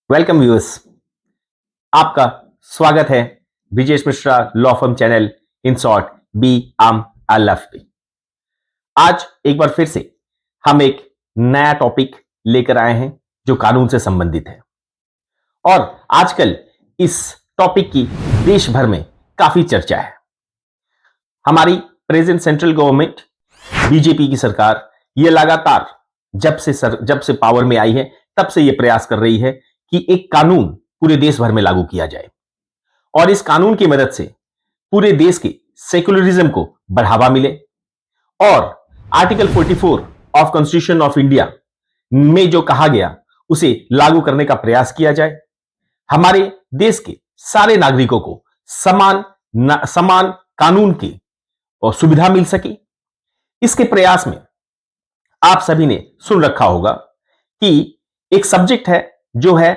Welcome viewers. आपका स्वागत है Vijesh Mishra law firm channel in short V M LFP। आज एक बार फिर से हम एक नया टॉपिक लेकर आए हैं जो कानून से संबंधित है और आजकल इस टॉपिक की देश भर में काफी चर्चा है। हमारी प्रेजेंट सेंट्रल गवर्नमेंट बीजेपी की सरकार ये लगातार जब से पावर में आई है तब से ये प्रयास कर रही है कि एक कानून पूरे देश भर में लागू किया जाए और इस कानून की मदद से पूरे देश के सेक्युलरिज्म को बढ़ावा मिले और article 44 of constitution of India में जो कहा गया उसे लागू करने का प्रयास किया जाए। हमारे देश के सारे नागरिकों को समान कानून की और सुविधा मिल सके। इसके प्रयास में आप सभी ने सुन रखा होगा कि एक सब्जेक्ट है जो है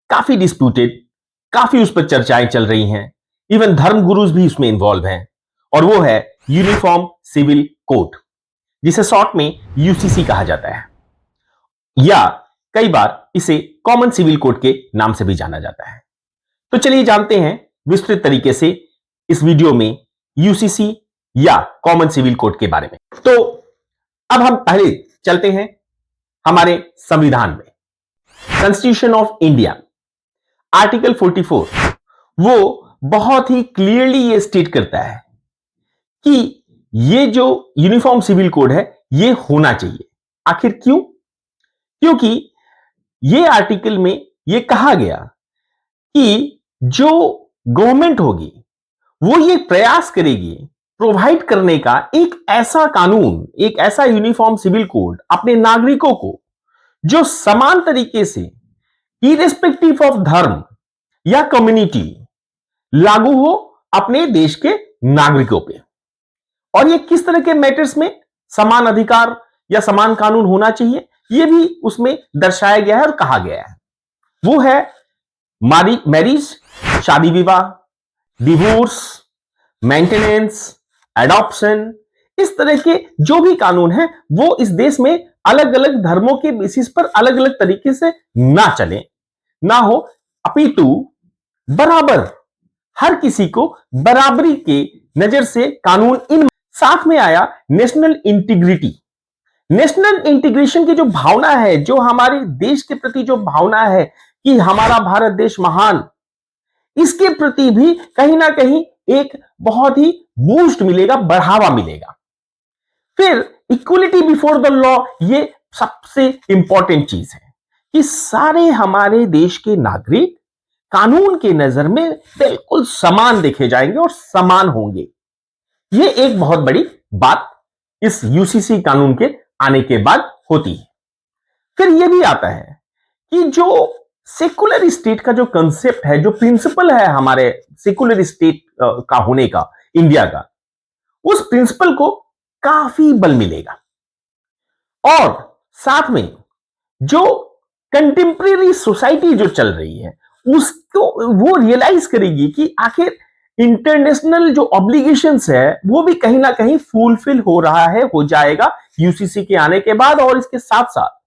काफी डिस्प्यूटेड, काफी उस पर चर्चाएं चल रही हैं, इवन धर्म गुरुज भी उसमें इन्वॉल्व हैं और वो है यूनिफॉर्म सिविल कोड, जिसे शॉर्ट में यूसीसी कहा जाता है या कई बार इसे कॉमन सिविल कोड के नाम से भी जाना जाता है। तो चलिए जानते हैं विस्तृत तरीके से इस वीडियो में यूसीसी या कॉमन सिविल कोड के बारे में। तो अब हम पहले चलते हैं हमारे संविधान में। कॉन्स्टिट्यूशन ऑफ इंडिया आर्टिकल 44 वो बहुत ही क्लियरली ये स्टेट करता है कि ये जो यूनिफॉर्म सिविल कोड है ये होना चाहिए। आखिर क्यों? क्योंकि ये आर्टिकल में ये कहा गया कि जो गवर्नमेंट होगी वो ये प्रयास करेगी प्रोवाइड करने का एक ऐसा कानून, एक ऐसा यूनिफॉर्म सिविल कोड अपने नागरिकों को जो समान तरीके से इरेस्पेक्टिव ऑफ धर्म या कम्युनिटी लागू हो अपने देश के नागरिकों पे। और ये किस तरह के मैटर्स में समान अधिकार या समान कानून होना चाहिए ये भी उसमें दर्शाया गया है और कहा गया है। वो है मैरिज, शादी विवाह, डिवोर्स, मेंटेनेंस, एडॉप्शन, इस तरह के जो भी कानून है वो इस देश में अलग अलग धर्मों के बेसिस पर अलग अलग तरीके से ना चले, ना हो, अपितु बराबर हर किसी को बराबरी के नजर से कानून इन साथ में आया नेशनल इंटीग्रिटी, नेशनल इंटीग्रेशन की जो भावना है, जो हमारे देश के प्रति जो भावना है कि हमारा भारत देश महान, इसके प्रति भी कहीं ना कहीं एक बहुत ही बूस्ट मिलेगा, बढ़ावा मिलेगा। फिर इक्वलिटी बिफोर द लॉ, ये सबसे इंपॉर्टेंट चीज है कि सारे हमारे देश के नागरिक कानून के नजर में बिल्कुल समान देखे जाएंगे और समान होंगे। ये एक बहुत बड़ी बात इस यूसीसी कानून के आने के बाद होती है। फिर यह भी आता है कि जो सेकुलर स्टेट का जो कंसेप्ट है, जो प्रिंसिपल है हमारे सेकुलर स्टेट का होने का, इंडिया का, उस प्रिंसिपल को काफी बल मिलेगा और साथ में जो कंटेम्प्रेरी सोसाइटी जो चल रही है उसको वो रियलाइज करेगी कि आखिर इंटरनेशनल जो ऑब्लिगेशंस है वो भी कहीं ना कहीं फुलफिल हो रहा है, हो जाएगा यूसीसी के आने के बाद। और इसके साथ साथ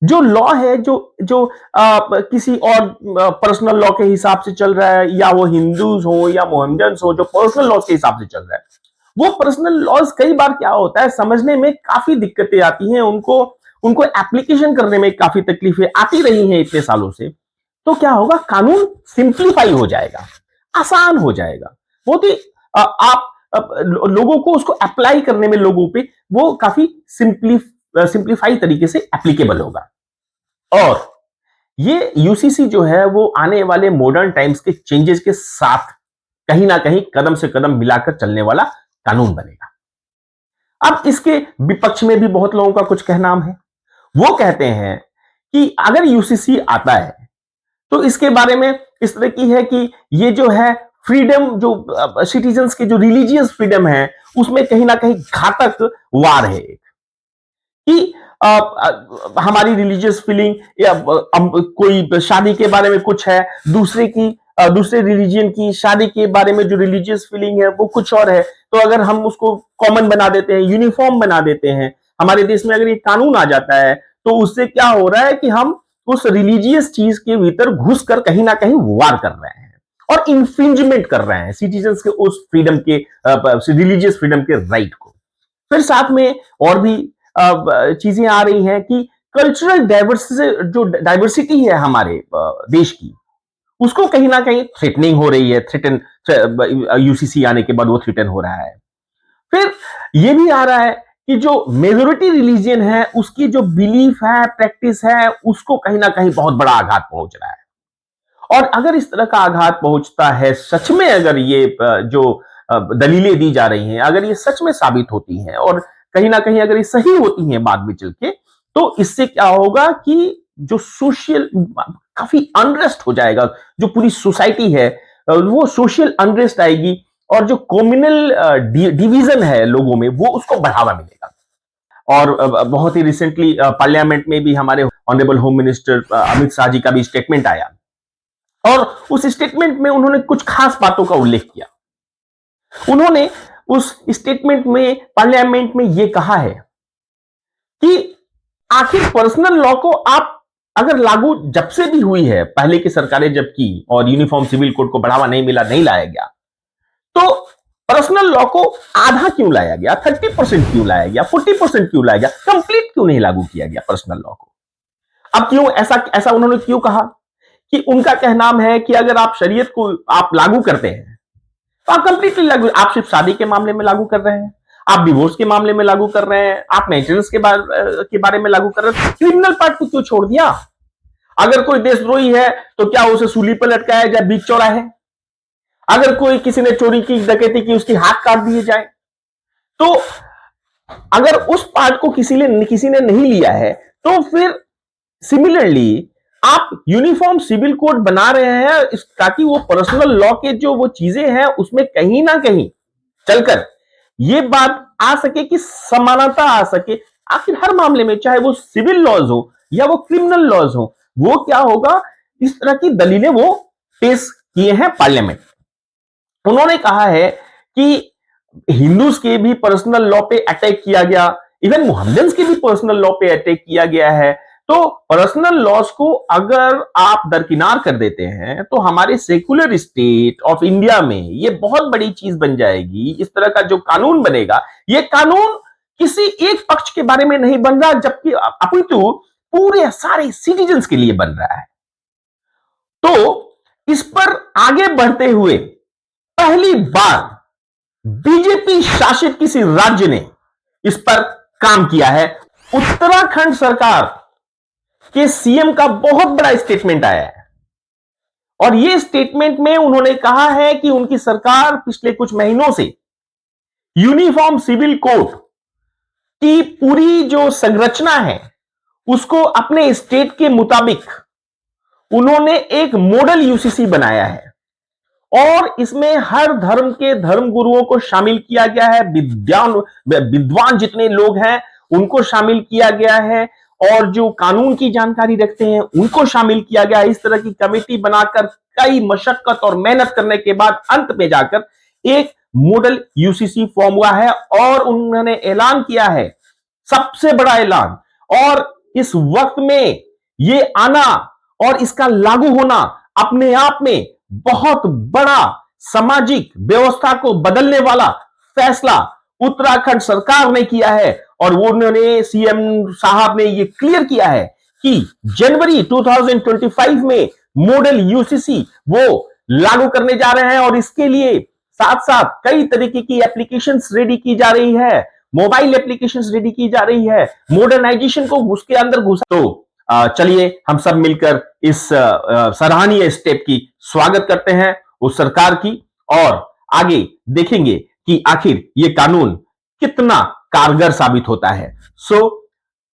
जो लॉ है जो किसी और पर्सनल लॉ के हिसाब से चल रहा है, या वो हिंदूज हो या मोहम्मदन्स हो, जो पर्सनल लॉ के हिसाब से चल रहा है, वो पर्सनल लॉज कई बार क्या होता है समझने में काफी दिक्कतें आती हैं, उनको एप्लीकेशन करने में काफी तकलीफें आती रही हैं इतने सालों से। तो क्या होगा, कानून सिंप्लीफाई हो जाएगा, आसान हो जाएगा, बहुत ही लोगों को उसको अप्लाई करने में लोगों पे वो काफी सिंप्लीफाई तरीके से एप्लीकेबल होगा। और ये यूसीसी जो है वो आने वाले मॉडर्न टाइम्स के चेंजेस के साथ कहीं ना कहीं कदम से कदम मिलाकर चलने वाला कानून बनेगा। अब इसके विपक्ष में भी बहुत लोगों का कुछ कहना है। वो कहते हैं कि अगर यूसीसी आता है तो इसके बारे में इस तरह की है कि ये जो है फ्रीडम, जो सिटीजन्स की जो रिलीजियस फ्रीडम है उसमें कहीं ना कहीं घातक वार है कि हमारी रिलीजियस फीलिंग या कोई शादी के बारे में कुछ है, दूसरे रिलीजन की शादी के बारे में जो रिलीजियस फीलिंग है वो कुछ और है। तो अगर हम उसको कॉमन बना देते हैं, यूनिफॉर्म बना देते हैं, हमारे देश में अगर ये कानून आ जाता है तो उससे क्या हो रहा है कि हम उस रिलीजियस चीज के भीतर घुसकर कहीं ना कहीं वार कर रहे हैं और इंफ्रिंजमेंट कर रहे हैं सिटीजन्स के उस फ्रीडम के, रिलीजियस फ्रीडम के राइट को। फिर साथ में और भी चीजें आ रही हैं कि कल्चरल जो डाइवर्सिटी है हमारे देश की, उसको कहीं ना कहीं थ्रेटनिंग हो रही है। थ्रेटन यूसीसी आने के बाद वो थ्रेटन हो रहा है। फिर ये भी आ रहा है कि जो मेजोरिटी रिलीजन है उसकी जो बिलीफ है, प्रैक्टिस है, उसको कहीं ना कहीं बहुत बड़ा आघात पहुंच रहा है। और अगर इस तरह का आघात पहुंचता है, सच में अगर ये जो दलीलें दी जा रही हैं, अगर ये सच में साबित होती हैं और कहीं ना कहीं अगर ये सही होती हैं बाद में चल के, तो इससे क्या होगा कि जो सोशल काफी अनरेस्ट हो जाएगा। जो पूरी सोसाइटी है वो सोशल अनरेस्ट आएगी और जो कम्युनल डिवीजन है लोगों में, वो उसको बढ़ावा मिलेगा। और बहुत ही रिसेंटली पार्लियामेंट में भी हमारे honourable home minister Amit Shah ji का भी स्टेटमेंट आया और उस स्टेटमेंट में उन्होंने कुछ खास बातों का उल्लेख किया। उन्होंने उस स्टेटमेंट में पार्लियामेंट में यह कहा है कि आखिर पर्सनल लॉ को आप अगर लागू जब से भी हुई है, पहले की सरकारें जब की और यूनिफॉर्म सिविल कोड को बढ़ावा नहीं मिला, नहीं लाया गया, तो पर्सनल लॉ को आधा क्यों लाया गया, 30% क्यों लाया गया, 40% क्यों लाया गया, कंप्लीट क्यों नहीं लागू किया गया पर्सनल लॉ को? अब क्यों ऐसा उन्होंने क्यों कहा कि उनका कहना है कि अगर आप शरीयत को आप लागू करते हैं तो आप कंप्लीटली लागू, आप सिर्फ शादी के मामले में लागू कर रहे हैं, आप डिवोर्स के मामले में लागू कर रहे हैं, आप मेंटेनेंस के बारे में लागू कर रहे हैं, क्रिमिनल पार्ट को क्यों छोड़ दिया? अगर कोई देशद्रोही है तो क्या उसे सूली पर लटकाया जाए बीच चौराहे? अगर कोई किसी ने चोरी की, डकैती की, उसकी हाथ काट दिए जाए? तो अगर उस पार्ट को किसी ने नहीं लिया है, तो फिर सिमिलरली आप यूनिफॉर्म सिविल कोड बना रहे हैं ताकि वो पर्सनल लॉ के जो वो चीजें हैं उसमें कहीं ना कहीं चलकर ये बात आ सके कि समानता आ सके। आखिर हर मामले में, चाहे वो सिविल लॉज हो या वो क्रिमिनल लॉज हो, वो क्या होगा, इस तरह की दलीलें वो पेश किए हैं पार्लियामेंट। उन्होंने कहा है कि हिंदूज के भी पर्सनल लॉ पे अटैक किया गया, इवन मुहम्मदन्स के भी पर्सनल लॉ पे अटैक किया गया है। तो पर्सनल लॉस को अगर आप दरकिनार कर देते हैं तो हमारे सेकुलर स्टेट ऑफ इंडिया में ये बहुत बड़ी चीज बन जाएगी। इस तरह का जो कानून बनेगा, ये कानून किसी एक पक्ष के बारे में नहीं बन रहा, जबकि अपितु पूरे सारे सिटीजन्स के लिए बन रहा है। तो इस पर आगे बढ़ते हुए पहली बार बीजेपी शासित किसी राज्य ने इस पर काम किया है। उत्तराखंड सरकार के सीएम का बहुत बड़ा स्टेटमेंट आया है और यह स्टेटमेंट में उन्होंने कहा है कि उनकी सरकार पिछले कुछ महीनों से यूनिफॉर्म सिविल कोड की पूरी जो संरचना है उसको अपने स्टेट के मुताबिक उन्होंने एक मॉडल यूसीसी बनाया है और इसमें हर धर्म के धर्म गुरुओं को शामिल किया गया है, विद्वान जितने लोग हैं उनको शामिल किया गया है और जो कानून की जानकारी रखते हैं उनको शामिल किया गया। इस तरह की कमेटी बनाकर कई मशक्कत और मेहनत करने के बाद अंत में जाकर एक मॉडल यूसीसी फॉर्म हुआ है और उन्होंने ऐलान किया है, सबसे बड़ा ऐलान। और इस वक्त में ये आना और इसका लागू होना अपने आप में बहुत बड़ा सामाजिक व्यवस्था को बदलने वाला फैसला उत्तराखंड सरकार ने किया है और वो उन्होंने सीएम साहब ने ये क्लियर किया है कि जनवरी 2025 में मॉडल यूसीसी वो लागू करने जा रहे हैं और इसके लिए साथ साथ कई तरीके की एप्लीकेशंस रेडी की जा रही है, मोबाइल एप्लीकेशंस रेडी की जा रही है, मॉडर्नाइजेशन को उसके अंदर घुसा। तो चलिए हम सब मिलकर इस सराहनीय स्टेप की स्वागत करते हैं उस सरकार की और आगे देखेंगे कि आखिर ये कानून कितना कारगर साबित होता है। सो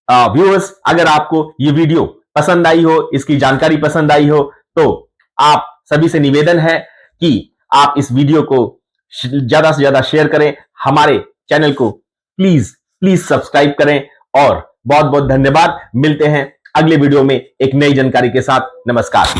व्यूअर्स, अगर आपको ये वीडियो पसंद आई हो, इसकी जानकारी पसंद आई हो, तो आप सभी से निवेदन है कि आप इस वीडियो को ज्यादा से ज्यादा शेयर करें, हमारे चैनल को प्लीज सब्सक्राइब करें और बहुत बहुत धन्यवाद। मिलते हैं अगले वीडियो में एक नई जानकारी के साथ। नमस्कार।